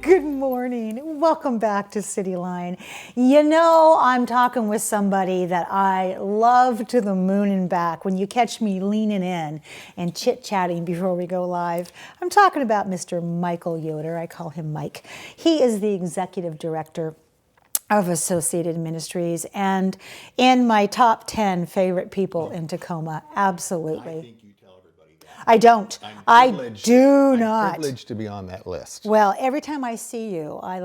Good morning. Welcome back to CityLine. You know, I'm talking with somebody that I love to the moon and back. When you catch me leaning in and chit-chatting before we go live, I'm talking about Mr. Michael Yoder. I call him Mike. He is the executive director of Associated Ministries and in my top 10 favorite people in Tacoma. Absolutely. I think you tell everybody that. I don't. I do not. I'm privileged to be on that list. Well, every time I see you, I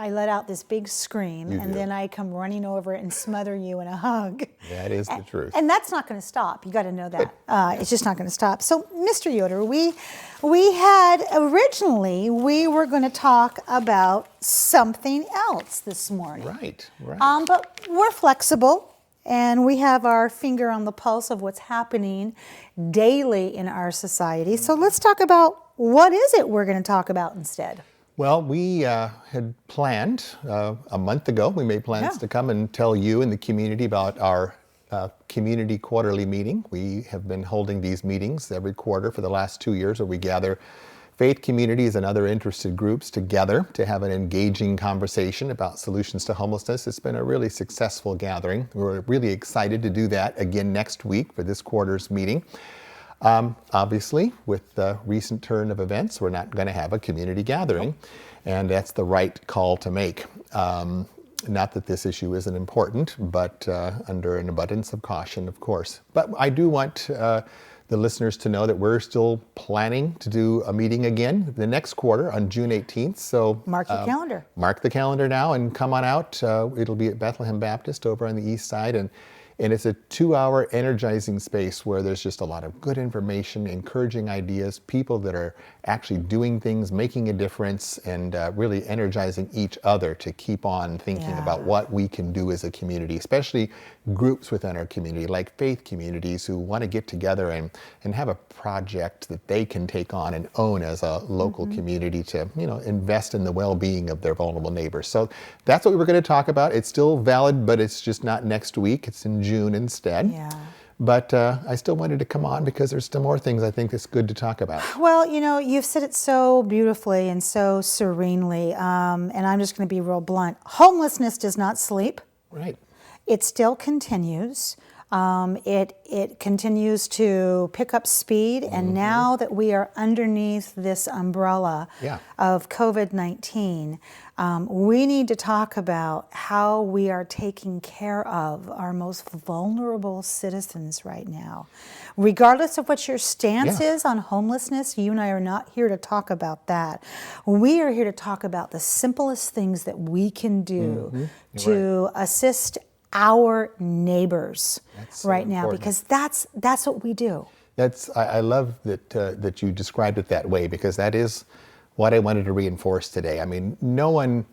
let out this big scream, and then I come running over and smother you in a hug. That is the truth. And that's not going to stop. You got to know that. It's just not going to stop. So, Mr. Yoder, we had originally we were going to talk about something else this morning. Right. But we're flexible. And we have our finger on the pulse of what's happening daily in our society. So let's talk about what is it we're going to talk about instead. Well, we had planned a month ago, we made plans to come and tell you and the community about our community quarterly meeting. We have been holding these meetings every quarter for the last 2 years where we gather faith communities and other interested groups together to have an engaging conversation about solutions to homelessness. It's been a really successful gathering. We're really excited to do that again next week for this quarter's meeting. Obviously, with the recent turn of events, we're not going to have a community gathering, and that's the right call to make. Not that this issue isn't important, but under an abundance of caution, of course. But I do want the listeners to know that we're still planning to do a meeting again the next quarter on June 18th. So mark your calendar. Mark the calendar now and come on out. It'll be at Bethlehem Baptist over on the east side. And it's a 2-hour energizing space where there's just a lot of good information, encouraging ideas, people that are actually doing things, making a difference, and really energizing each other to keep on thinking about what we can do as a community, especially groups within our community, like faith communities who want to get together and have a project that they can take on and own as a local community to, invest in the well-being of their vulnerable neighbors. So that's what we're going to talk about. It's still valid, but it's just not next week. It's in June instead. Yeah. But I still wanted to come on because there's still more things I think that's good to talk about. Well, you've said it so beautifully and so serenely, and I'm just going to be real blunt. Homelessness does not sleep. Right. It still continues. It continues to pick up speed, and now that we are underneath this umbrella of COVID-19, we need to talk about how we are taking care of our most vulnerable citizens right now. Regardless of what your stance is on homelessness, you and I are not here to talk about that. We are here to talk about the simplest things that we can do to assist our neighbors right now, because that's what we do. I love that you described it that way, because that is what I wanted to reinforce today. I mean, no one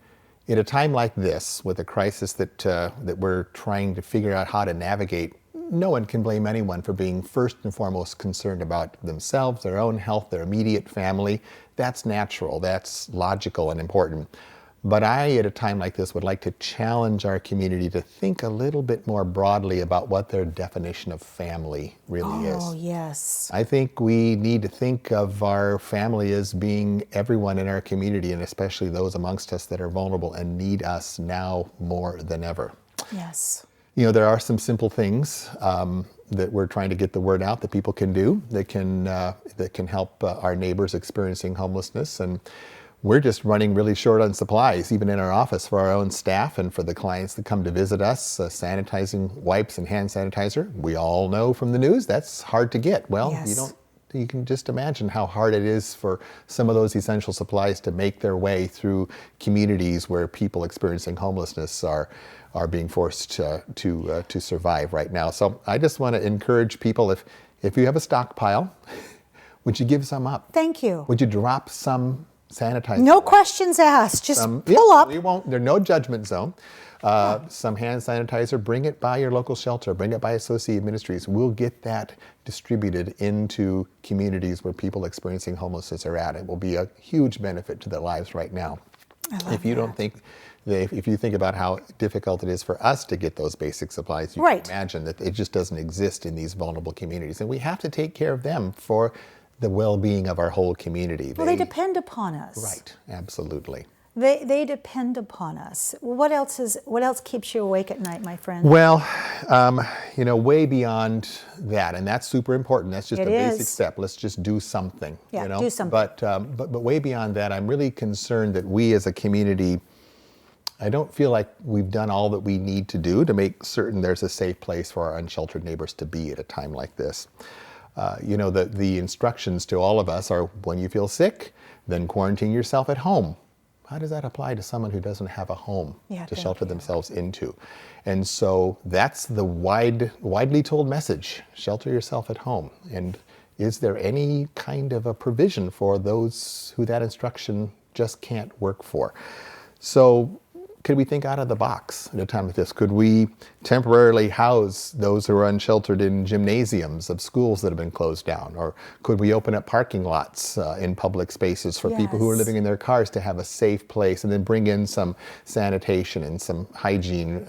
in a time like this, with a crisis that we're trying to figure out how to navigate, no one can blame anyone for being first and foremost concerned about themselves, their own health, their immediate family. That's natural, that's logical and important. But I, at a time like this, would like to challenge our community to think a little bit more broadly about what their definition of family really is. Oh, yes. I think we need to think of our family as being everyone in our community, and especially those amongst us that are vulnerable and need us now more than ever. Yes. There are some simple things that we're trying to get the word out that people can do that can help our neighbors experiencing homelessness. And we're just running really short on supplies, even in our office, for our own staff and for the clients that come to visit us. Sanitizing wipes and hand sanitizer. We all know from the news that's hard to get. Well, you can just imagine how hard it is for some of those essential supplies to make their way through communities where people experiencing homelessness are being forced to survive right now. So I just want to encourage people, if you have a stockpile, would you give some up? Thank you. Would you drop some sanitizer? No questions asked. Just pull up. There's no judgment zone. Some hand sanitizer, bring it by your local shelter, bring it by Associated Ministries. We'll get that distributed into communities where people experiencing homelessness are at. It will be a huge benefit to their lives right now. If you think about how difficult it is for us to get those basic supplies, you can imagine that it just doesn't exist in these vulnerable communities. And we have to take care of them for the well-being of our whole community. Well, they depend upon us. Right, absolutely. They depend upon us. What else keeps you awake at night, my friend? Well, way beyond that, and that's super important. That's just It a basic is. step. Let's just do something. Yeah, do something. But way beyond that, I'm really concerned that we as a community, I don't feel like we've done all that we need to do to make certain there's a safe place for our unsheltered neighbors to be at a time like this. The instructions to all of us are, when you feel sick, then quarantine yourself at home. How does that apply to someone who doesn't have a home to shelter themselves into? And so that's the widely told message: shelter yourself at home. And is there any kind of a provision for those who that instruction just can't work for? So could we think out of the box at a time like this? Could we temporarily house those who are unsheltered in gymnasiums of schools that have been closed down? Or could we open up parking lots in public spaces for people who are living in their cars to have a safe place, and then bring in some sanitation and some hygiene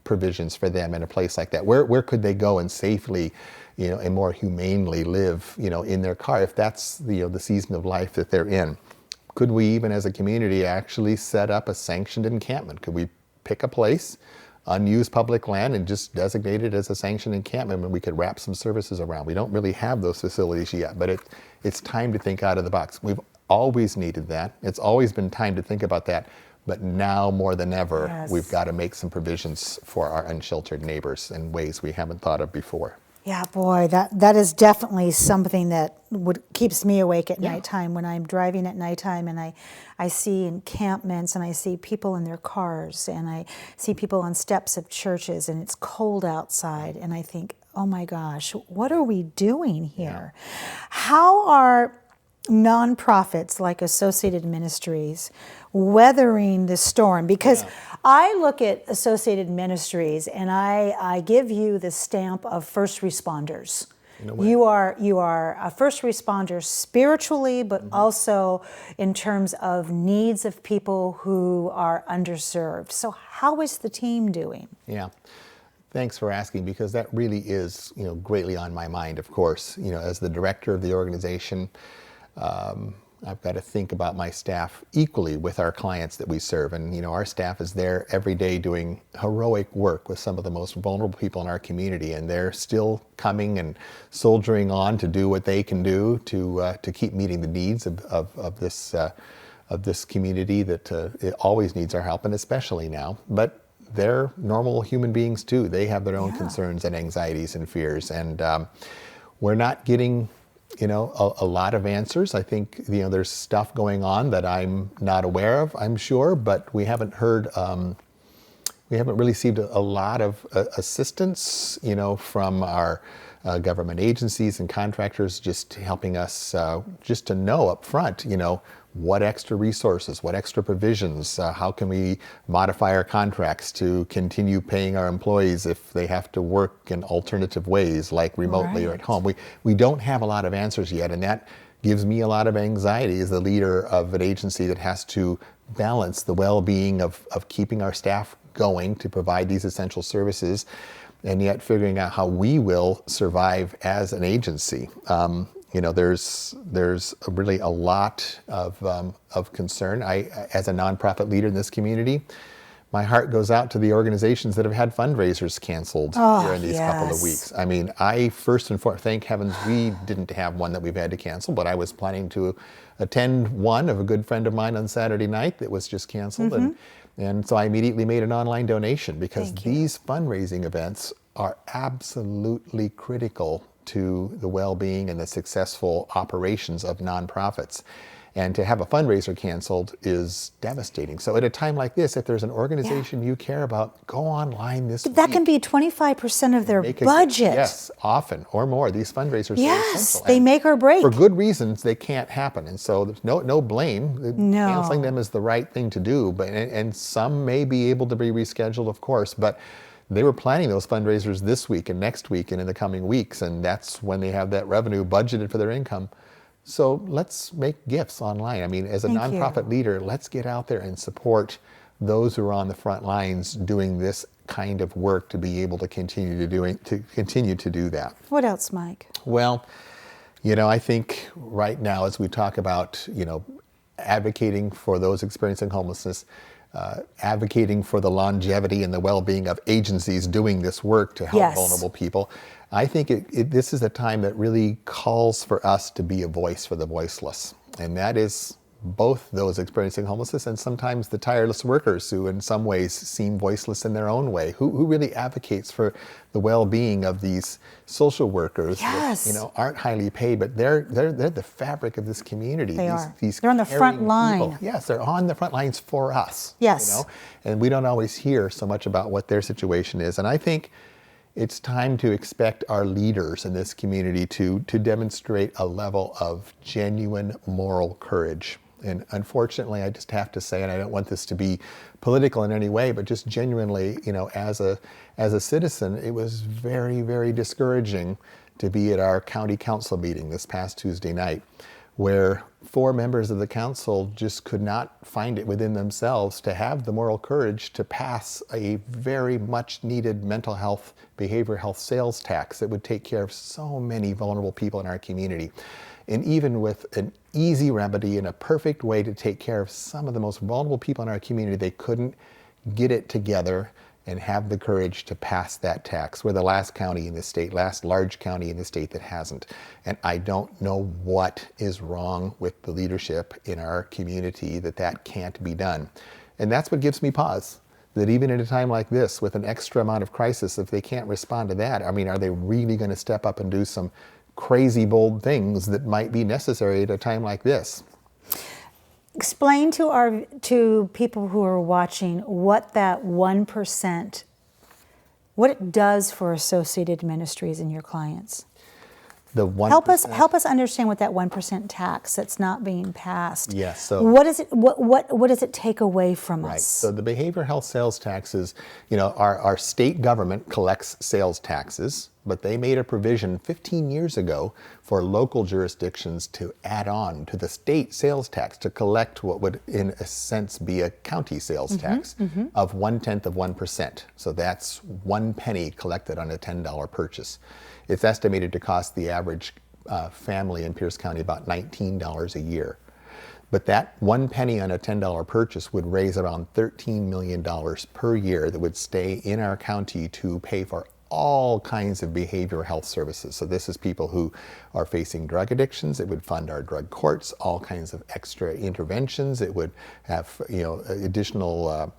provisions for them in a place like that? Where could they go and safely, and more humanely live, in their car, if that's the season of life that they're in? Could we even as a community actually set up a sanctioned encampment? Could we pick a place, unused public land, and just designate it as a sanctioned encampment, and we could wrap some services around? We don't really have those facilities yet, but it's time to think out of the box. We've always needed that. It's always been time to think about that. But now more than ever, we've got to make some provisions for our unsheltered neighbors in ways we haven't thought of before. Yeah, boy, that is definitely something that keeps me awake at nighttime, when I'm driving at nighttime and I see encampments, and I see people in their cars, and I see people on steps of churches, and it's cold outside, and I think, oh my gosh, what are we doing here? How are nonprofits like Associated Ministries weathering the storm? Because I look at Associated Ministries and I give you the stamp of first responders. You are a first responder spiritually, but also in terms of needs of people who are underserved. So how is the team doing? Yeah. Thanks for asking, because that really is, greatly on my mind, of course. As the director of the organization, I've got to think about my staff equally with our clients that we serve. And, our staff is there every day doing heroic work with some of the most vulnerable people in our community. And they're still coming and soldiering on to do what they can do to keep meeting the needs of this community that it always needs our help, and especially now. But they're normal human beings too. They have their own concerns and anxieties and fears. And we're not getting a lot of answers. I think, there's stuff going on that I'm not aware of, I'm sure, but we haven't heard, we haven't really received a lot of assistance, from our government agencies and contractors, just helping us just to know up front, what extra resources, what extra provisions, how can we modify our contracts to continue paying our employees if they have to work in alternative ways, like remotely or at home. We don't have a lot of answers yet, and that gives me a lot of anxiety as the leader of an agency that has to balance the well-being of keeping our staff going to provide these essential services, and yet figuring out how we will survive as an agency. There's really a lot of concern. As a nonprofit leader in this community, my heart goes out to the organizations that have had fundraisers canceled during these couple of weeks. I mean, I first and foremost, thank heavens we didn't have one that we've had to cancel, but I was planning to attend one of a good friend of mine on Saturday night that was just canceled. And so I immediately made an online donation, because these fundraising events are absolutely critical to the well-being and the successful operations of nonprofits. And to have a fundraiser canceled is devastating. So at a time like this, if there's an organization you care about, go online this week. That can be 25% of their budget. Yes, often or more. These fundraisers are essential. They make or break. For good reasons, they can't happen. And so there's no blame. Canceling them is the right thing to do. And some may be able to be rescheduled, of course. But they were planning those fundraisers this week and next week and in the coming weeks. And that's when they have that revenue budgeted for their income. So let's make gifts online. I mean, as a nonprofit leader, let's get out there and support those who are on the front lines doing this kind of work to be able to continue to do that. What else, Mike? Well, I think right now, as we talk about, advocating for those experiencing homelessness, advocating for the longevity and the well-being of agencies doing this work to help vulnerable people. I think this is a time that really calls for us to be a voice for the voiceless. And that is both those experiencing homelessness and sometimes the tireless workers who in some ways seem voiceless in their own way. Who really advocates for the well-being of these social workers that, aren't highly paid, but they're the fabric of this community. They're on the front line. People. Yes, they're on the front lines for us. Yes. And we don't always hear so much about what their situation is. And I think it's time to expect our leaders in this community to demonstrate a level of genuine moral courage. And unfortunately, I just have to say, and I don't want this to be political in any way, but just genuinely, as a citizen, it was very, very discouraging to be at our county council meeting this past Tuesday night, where 4 members of the council just could not find it within themselves to have the moral courage to pass a very much needed mental health, behavioral health sales tax that would take care of so many vulnerable people in our community. And even with an easy remedy and a perfect way to take care of some of the most vulnerable people in our community, they couldn't get it together and have the courage to pass that tax. We're the last county in the state, last large county in the state that hasn't. And I don't know what is wrong with the leadership in our community that can't be done. And that's what gives me pause. That even at a time like this, with an extra amount of crisis, if they can't respond to that, are they really going to step up and do some crazy bold things that might be necessary at a time like this? Explain to people who are watching what that 1%, what it does for Associated Ministries and your clients. The 1%. Help us understand what that 1% tax that's not being passed. Yes. So what is it? What does it take away from us? So the behavioral health sales taxes, our state government collects sales taxes, but they made a provision 15 years ago for local jurisdictions to add on to the state sales tax to collect what would, in a sense, be a county sales tax of 1/10%. So that's 1 penny collected on a $10 purchase. It's estimated to cost the average family in Pierce County about $19 a year. But that 1 penny on a $10 purchase would raise around $13 million per year that would stay in our county to pay for all kinds of behavioral health services. So this is people who are facing drug addictions. It would fund our drug courts, all kinds of extra interventions. It would have, additional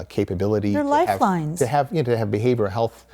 capability. They're lifelines. To have behavioral health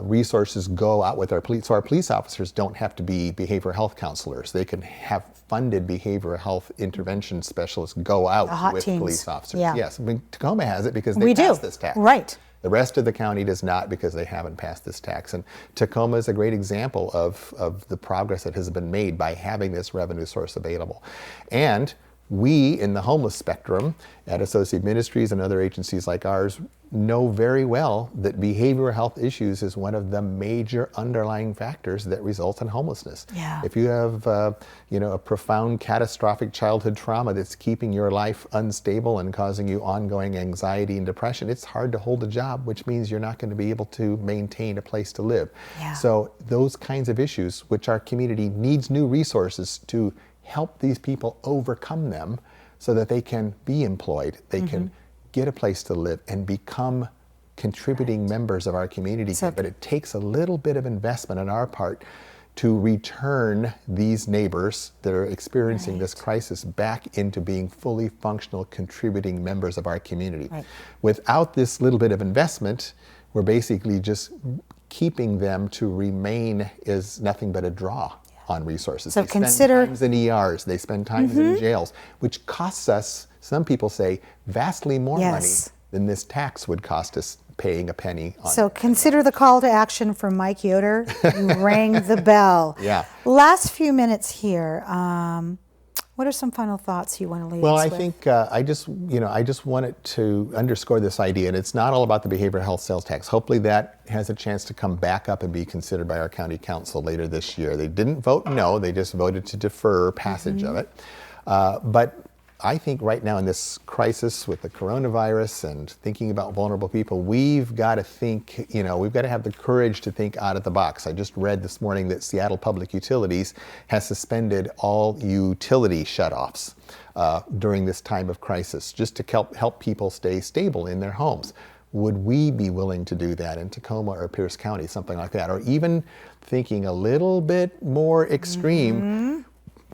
resources go out with our police, so our police officers don't have to be behavioral health counselors. They can have funded behavioral health intervention specialists go out with police officers. Yeah. Yes, Tacoma has it because they passed this tax. Right. The rest of the county does not because they haven't passed this tax. And Tacoma is a great example of the progress that has been made by having this revenue source available. And we in the homeless spectrum at Associated Ministries and other agencies like ours know very well that behavioral health issues is one of the major underlying factors that result in homelessness. Yeah. If you have a profound catastrophic childhood trauma that's keeping your life unstable and causing you ongoing anxiety and depression, it's hard to hold a job, which means you're not going to be able to maintain a place to live. Yeah. So those kinds of issues, which our community needs new resources to help these people overcome them so that they can be employed, they can get a place to live and become contributing members of our community. But it takes a little bit of investment on our part to return these neighbors that are experiencing this crisis back into being fully functional, contributing members of our community. Right. Without this little bit of investment, we're basically just keeping them to remain as nothing but a draw on resources. So they spend times in ERs, they spend times in jails, which costs us, some people say, vastly more money than this tax would cost us paying a penny on. So consider the call to action from Mike Yoder. You rang the bell. Yeah. Last few minutes here. What are some final thoughts you want to leave us with? Well, I think I just wanted to underscore this idea, and it's not all about the behavioral health sales tax. Hopefully that has a chance to come back up and be considered by our county council later this year. They didn't vote no, they just voted to defer passage of it. But I think right now in this crisis with the coronavirus and thinking about vulnerable people, we've got to think, we've got to have the courage to think out of the box. I just read this morning that Seattle Public Utilities has suspended all utility shutoffs during this time of crisis, just to help people stay stable in their homes. Would we be willing to do that in Tacoma or Pierce County, something like that? Or even thinking a little bit more extreme,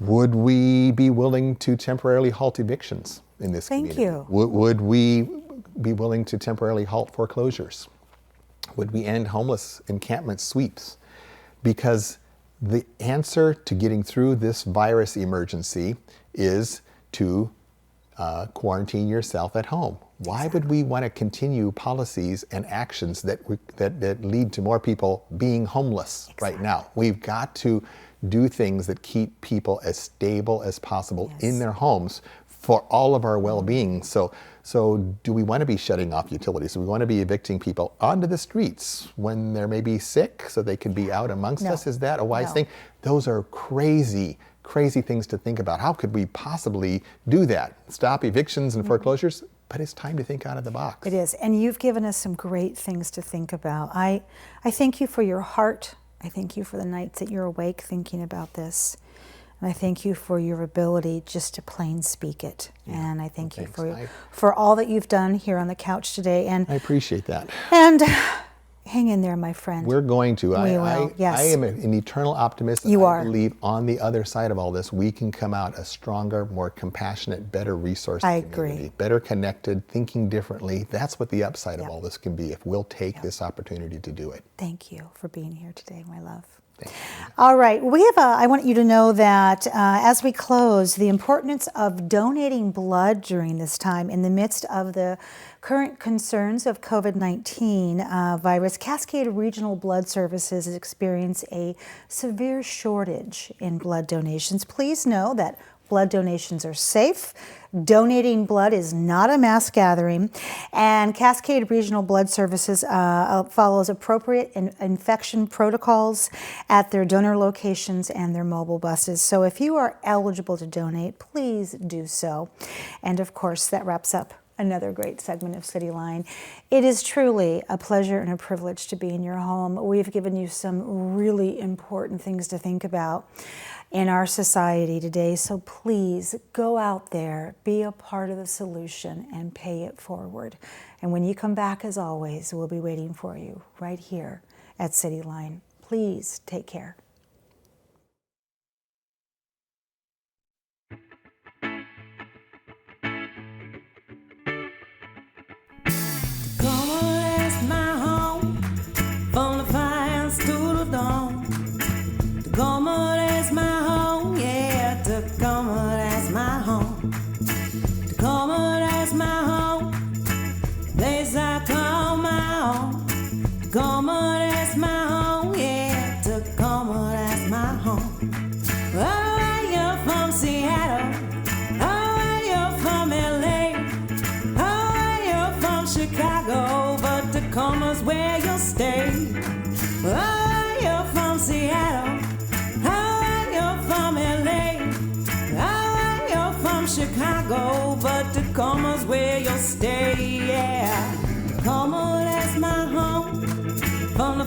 would we be willing to temporarily halt evictions in this community? Thank you. Would we be willing to temporarily halt foreclosures? Would we end homeless encampment sweeps? Because the answer to getting through this virus emergency is to quarantine yourself at home. Why would we want to continue policies and actions that lead to more people being homeless right now? We've got to do things that keep people as stable as possible in their homes for all of our well-being. So do we want to be shutting off utilities? Do we want to be evicting people onto the streets when they're maybe sick so they can be out amongst us? Is that a wise thing? Those are crazy things to think about. How could we possibly do that? Stop evictions and foreclosures? But it's time to think out of the box. It is, and you've given us some great things to think about. I thank you for your heart. I thank you for the nights that you're awake thinking about this. And I thank you for your ability just to plain speak it. And I thank you for all that you've done here on the couch today. And I appreciate that. And hang in there, my friend. We're going to. We will. Yes. I am an eternal optimist. You are. I believe on the other side of all this, we can come out a stronger, more compassionate, better resourced community. Agree. Better connected, thinking differently. That's what the upside of all this can be if we'll take this opportunity to do it. Thank you for being here today, my love. Thank you. All right, I want you to know that as we close, the importance of donating blood during this time in the midst of the current concerns of COVID-19 virus, Cascade Regional Blood Services has experienced a severe shortage in blood donations. Please know that blood donations are safe. Donating blood is not a mass gathering, and Cascade Regional Blood Services follows appropriate infection protocols at their donor locations and their mobile buses. So if you are eligible to donate, please do so. And of course, that wraps up another great segment of CityLine. It is truly a pleasure and a privilege to be in your home. We've given you some really important things to think about in our society today. So please go out there, be a part of the solution, and pay it forward. And when you come back, as always, we'll be waiting for you right here at CityLine. Please take care. Tacoma's where you'll stay. Oh, you're from Seattle. Oh, you're from LA. Oh, you're from Chicago, but Tacoma's where you'll stay. Yeah, Tacoma, that's my home. From the